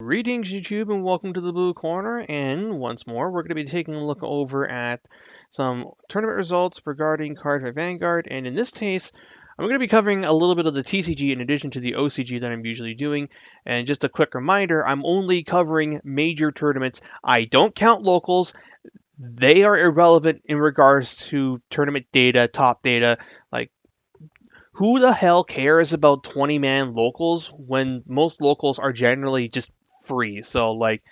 Greetings, YouTube, and welcome to the Blue Corner. And once more, we're going to be taking a look over at some tournament results regarding Cardfight Vanguard. And in this case, I'm going to be covering a little bit of the TCG in addition to the OCG that I'm usually doing. And just a quick reminder, I'm only covering major tournaments. I don't count locals. They are irrelevant in regards to tournament data, top data. Like, who the hell cares about 20-man locals when most locals are generally just free? So, like,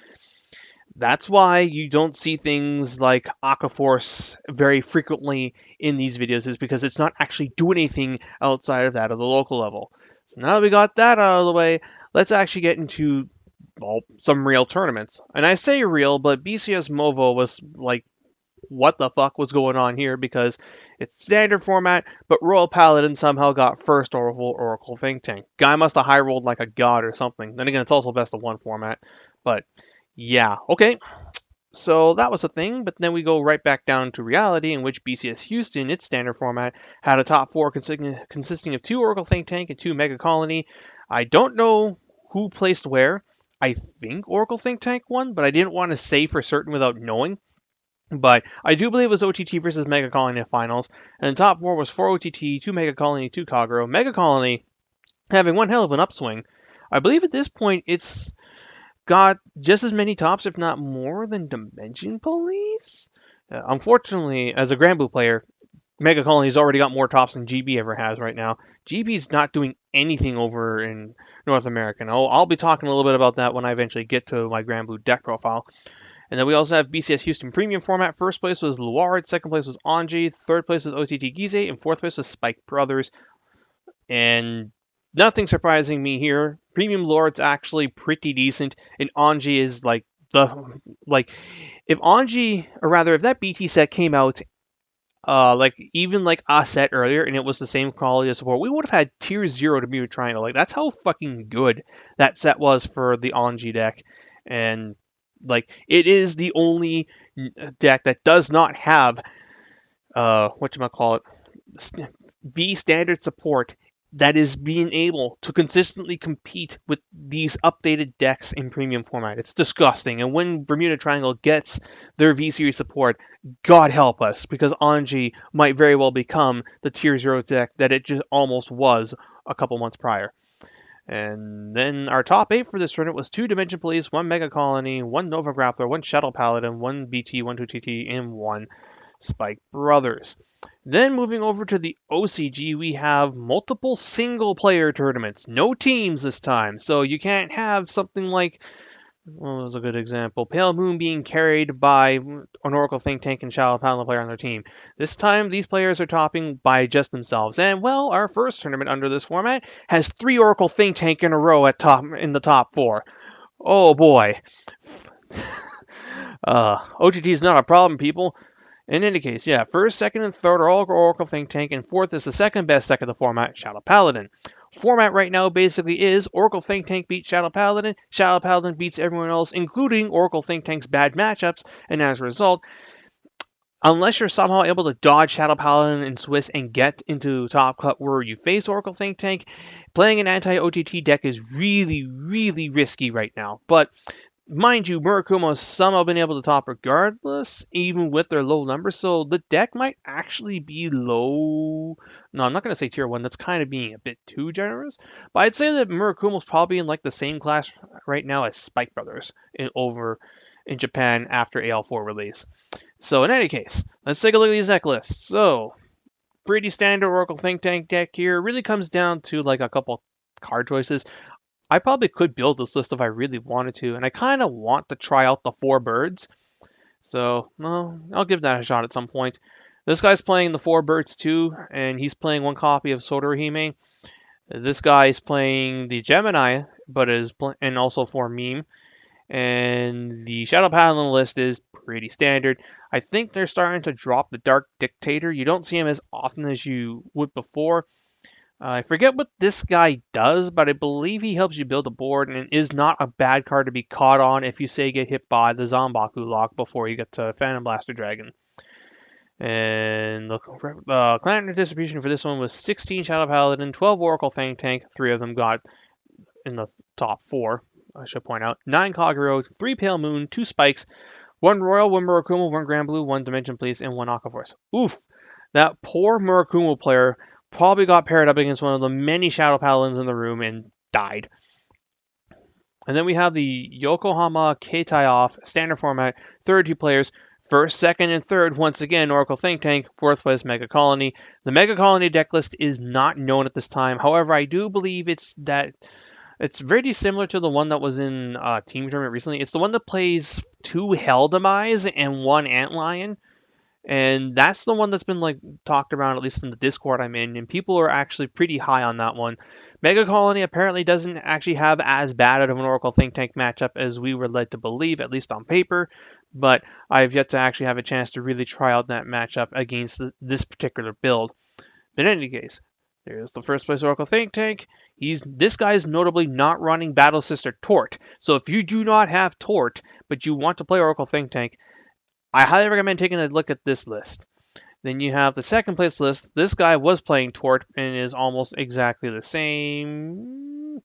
that's why you don't see things like Aquaforce very frequently in these videos, is because it's not actually doing anything outside of that of the local level. So now that we got that out of the way, let's actually get into, well, some real tournaments. And I say real, but BCS Movo was like, what the fuck was going on here, because it's standard format, but Royal Paladin somehow got first Oracle Think Tank. Guy must have high rolled like a god or something. Then again, it's also best of one format. But yeah, okay. So that was a thing, but then we go right back down to reality, in which BCS Houston, its standard format, had a top four consisting of two Oracle Think Tank and two Mega Colony. I don't know who placed where. I think Oracle Think Tank won, but I didn't want to say for certain without knowing. But I do believe it was OTT versus Mega Colony in finals, and the top four was 4 OTT, 2 Mega Colony, 2 Kagero. Mega Colony having one hell of an upswing. I believe at this point it's got just as many tops, if not more, than Dimension Police. Unfortunately, as a Grand Blue player, Mega Colony's already got more tops than GB ever has right now. GB's not doing anything over in North America. I'll be talking a little bit about that when I eventually get to my Grand Blue deck profile. And then we also have BCS Houston Premium format. First place was Luard, second place was Anji, third place was OTT Gize, and fourth place was Spike Brothers. And nothing surprising me here. Premium Luard's actually pretty decent, and Anji is like if Anji, or rather if that BT set came out like even like a set earlier and it was the same quality of support, we would have had tier 0 to Bermuda Triangle. Like, that's how fucking good that set was for the Anji deck. And like, it is the only deck that does not have whatchamacallit, V standard support that is being able to consistently compete with these updated decks in premium format. It's disgusting. And when Bermuda Triangle gets their V series support, God help us, because Anji might very well become the tier 0 deck that it just almost was a couple months prior. And then our top 8 for this tournament was 2 Dimension Police, 1 Mega Colony, 1 Nova Grappler, 1 Shadow Paladin, 1 BT, 1 2TT, and 1 Spike Brothers. Then moving over to the OCG, we have multiple single-player tournaments. No teams this time, so you can't have something like, what was a good example? Pale Moon being carried by an Oracle Think Tank and Shadow Paladin player on their team. This time, these players are topping by just themselves. And, well, our first tournament under this format has 3 Oracle Think Tank in a row in the top 4. Oh, boy. OTT is not a problem, people. In any case, yeah, first, second, and third are all Oracle Think Tank, and fourth is the second best deck of the format, Shadow Paladin. Format right now basically is Oracle Think Tank beats Shadow Paladin beats everyone else, including Oracle Think Tank's bad matchups, and as a result, unless you're somehow able to dodge Shadow Paladin and Swiss and get into top cut where you face Oracle Think Tank, playing an anti-OTT deck is really, really risky right now. But mind you, Murakumo's somehow been able to top regardless, even with their low numbers, so the deck might actually be low. No, I'm not going to say tier 1, that's kind of being a bit too generous, but I'd say that Murakumo's probably in like the same class right now as Spike Brothers over in Japan after AL4 release. So in any case, let's take a look at these deck lists. So, pretty standard Oracle Think Tank deck here. It really comes down to like a couple card choices. I probably could build this list if I really wanted to, and I kind of want to try out the 4 birds. So, well, I'll give that a shot at some point. This guy's playing the 4 birds too, and he's playing 1 copy of Sodorihime. This guy is playing the Gemini, but and also 4 meme. And the Shadow Paladin list is pretty standard. I think they're starting to drop the Dark Dictator. You don't see him as often as you would before. I forget what this guy does, but I believe he helps you build a board and is not a bad card to be caught on if you, say, get hit by the Zombaku lock before you get to Phantom Blaster Dragon. And the clan distribution for this one was 16 Shadow Paladin, 12 Oracle Think Tank, 3 of them got in the top 4. I should point out. 9 Kagero, 3 Pale Moon, 2 Spikes, 1 Royal, 1 Murakumo, 1 Grand Blue, 1 Dimension Police, and 1 Aqua Force. Oof! That poor Murakumo player probably got paired up against one of the many Shadow Paladins in the room and died. And then we have the Yokohama Keitai off, standard format, 32 players, first, second, and third, once again, Oracle Think Tank, fourth place, Mega Colony. The Mega Colony deck list is not known at this time. However, I do believe it's very similar to the one that was in Team Tournament recently. It's the one that plays 2 Hell Demise and 1 Antlion. And that's the one that's been like talked around, at least in the Discord I'm in, and people are actually pretty high on that one. Mega Colony apparently doesn't actually have as bad of an Oracle Think Tank matchup as we were led to believe, at least on paper, but I've yet to actually have a chance to really try out that matchup against this particular build. But in any case, there's the first place Oracle Think Tank. This guy's notably not running Battle Sister Tort. So if you do not have Tort, but you want to play Oracle Think Tank, I highly recommend taking a look at this list. Then you have the second place list. This guy was playing Tort and is almost exactly the same.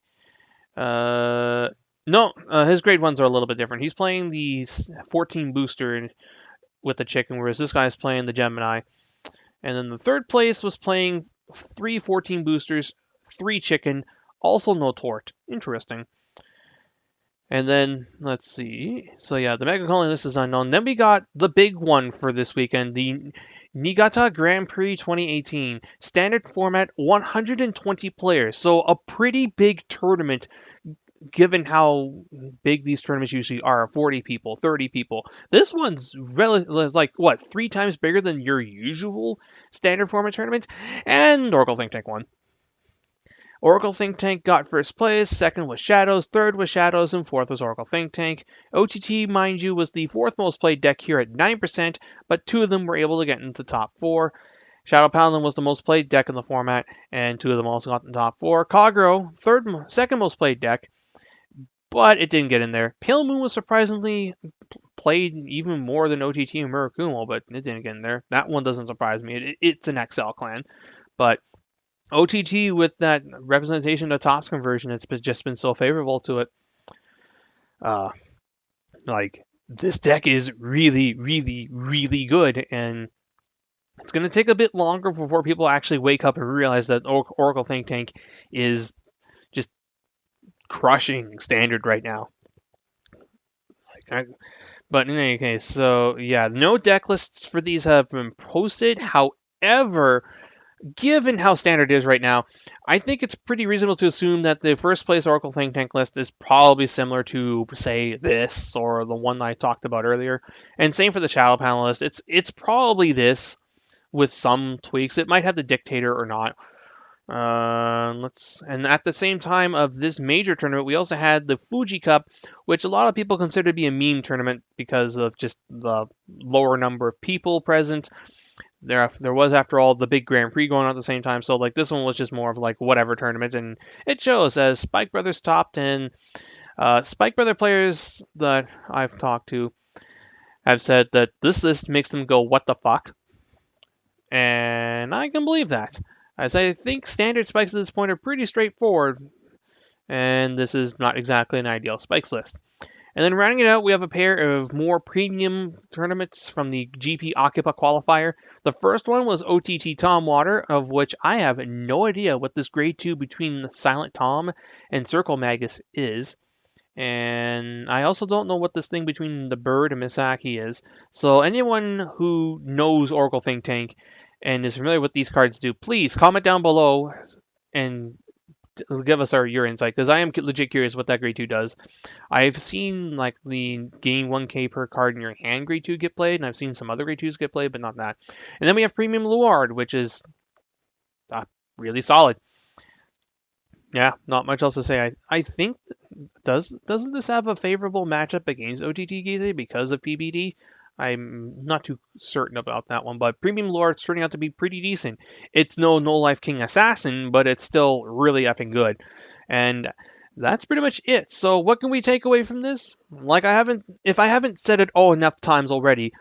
No, his grade ones are a little bit different. He's playing the 14 booster with the chicken, whereas this guy's playing the Gemini. And then the third place was playing 3 14 boosters, 3 chicken, also no Tort. Interesting. And then, let's see. So yeah, the Mega Colony list is unknown. Then we got the big one for this weekend, the Niigata Grand Prix 2018. Standard format, 120 players. So a pretty big tournament, given how big these tournaments usually are. 40 people, 30 people. This one's like, what, 3 times bigger than your usual standard format tournament? And Oracle Think Tank won. Oracle Think Tank got first place, second was Shadows, third was Shadows, and fourth was Oracle Think Tank. OTT, mind you, was the 4th most played deck here at 9%, but 2 of them were able to get into the top 4. Shadow Paladin was the most played deck in the format, and 2 of them also got in the top 4. Kagero, second most played deck, but it didn't get in there. Pale Moon was surprisingly played even more than OTT and Murakumo, but it didn't get in there. That one doesn't surprise me. It's an XL clan, but OTT with that representation of tops conversion, it's just been so favorable to it. Like, this deck is really, really, really good, and it's going to take a bit longer before people actually wake up and realize that Oracle Think Tank is just crushing standard right now. But in any case, so yeah, no deck lists for these have been posted. However, given how standard is right now, I think it's pretty reasonable to assume that the first place Oracle Think Tank list is probably similar to, say, this or the one I talked about earlier. And same for the Shadow Panel list. It's probably this with some tweaks. It might have the Dictator or not. And at the same time of this major tournament, we also had the Fuji Cup, which a lot of people consider to be a meme tournament because of just the lower number of people present. There was, after all, the big Grand Prix going on at the same time, so like this one was just more of like whatever tournament, and it shows as Spike Brothers topped, and Spike Brother players that I've talked to have said that this list makes them go, what the fuck? And I can believe that, as I think standard spikes at this point are pretty straightforward, and this is not exactly an ideal spikes list. And then rounding it out, we have a pair of more premium tournaments from the GP Occupa qualifier. The first one was OTT Tom Water, of which I have no idea what this grade 2 between Silent Tom and Circle Magus is. And I also don't know what this thing between the Bird and Misaki is. So anyone who knows Oracle Think Tank and is familiar with these cards do, please comment down below and give us your insight, because I am legit curious what that grade 2 does. I've seen like the gain 1k per card in your hand grade 2 get played, and I've seen some other grade 2s get played, but not that. And then we have Premium Luard, which is really solid. Yeah, not much else to say. I think doesn't this have a favorable matchup against OTT Gize because of PBD? I'm not too certain about that one, but Premium Lord's turning out to be pretty decent. It's no Life King Assassin, but it's still really effing good. And that's pretty much it. So what can we take away from this? If I haven't said it enough times already,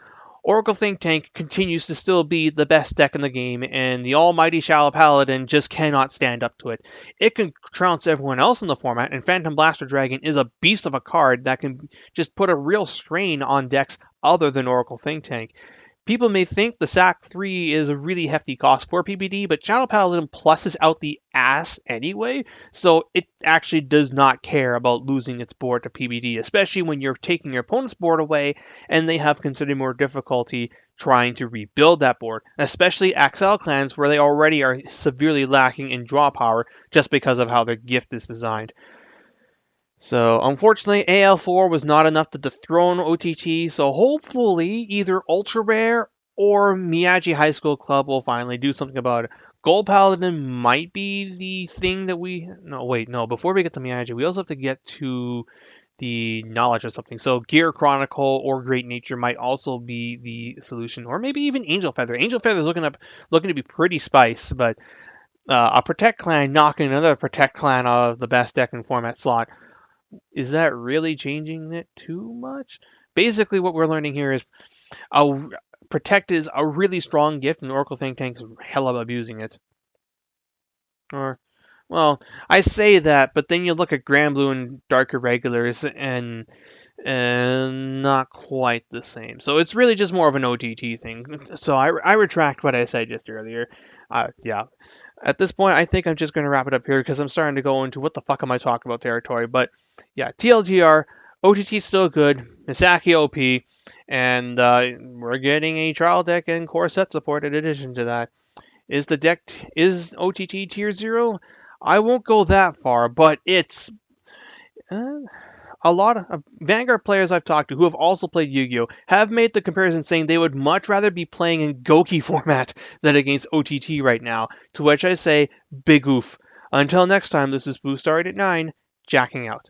Oracle Think Tank continues to still be the best deck in the game, and the almighty Shallow Paladin just cannot stand up to it. It can trounce everyone else in the format, and Phantom Blaster Dragon is a beast of a card that can just put a real strain on decks other than Oracle Think Tank. People may think the SAC 3 is a really hefty cost for PBD, but Shadow Paladin pluses out the ass anyway, so it actually does not care about losing its board to PBD, especially when you're taking your opponent's board away and they have considerably more difficulty trying to rebuild that board, especially XL clans where they already are severely lacking in draw power just because of how their gift is designed. So unfortunately, AL4 was not enough to dethrone OTT, so hopefully either Ultra Rare or Miyagi High School Club will finally do something about it. Gold Paladin might be the thing that we... No, wait, no. Before we get to Miyagi, we also have to get to the knowledge of something. So Gear Chronicle or Great Nature might also be the solution, or maybe even Angel Feather. Angel Feather is looking to be pretty spice, but a Protect clan knocking another Protect clan out of the best deck in format slot. Is that really changing it too much? Basically, what we're learning here is Protect is a really strong gift, and Oracle Think Tank's hella abusing it. Or, well, I say that, but then you look at Grand Blue and Dark Irregulars, and not quite the same. So it's really just more of an OTT thing. So I retract what I said just earlier. Yeah. At this point, I think I'm just going to wrap it up here because I'm starting to go into what the fuck am I talking about territory. But yeah, TLDR, OTT still good, Misaki OP, and we're getting a trial deck and core set support in addition to that. Is OTT tier 0? I won't go that far, but it's a lot of Vanguard players I've talked to who have also played Yu-Gi-Oh! Have made the comparison saying they would much rather be playing in Goki format than against OTT right now, to which I say, big oof. Until next time, this is Boo Star 889, jacking out.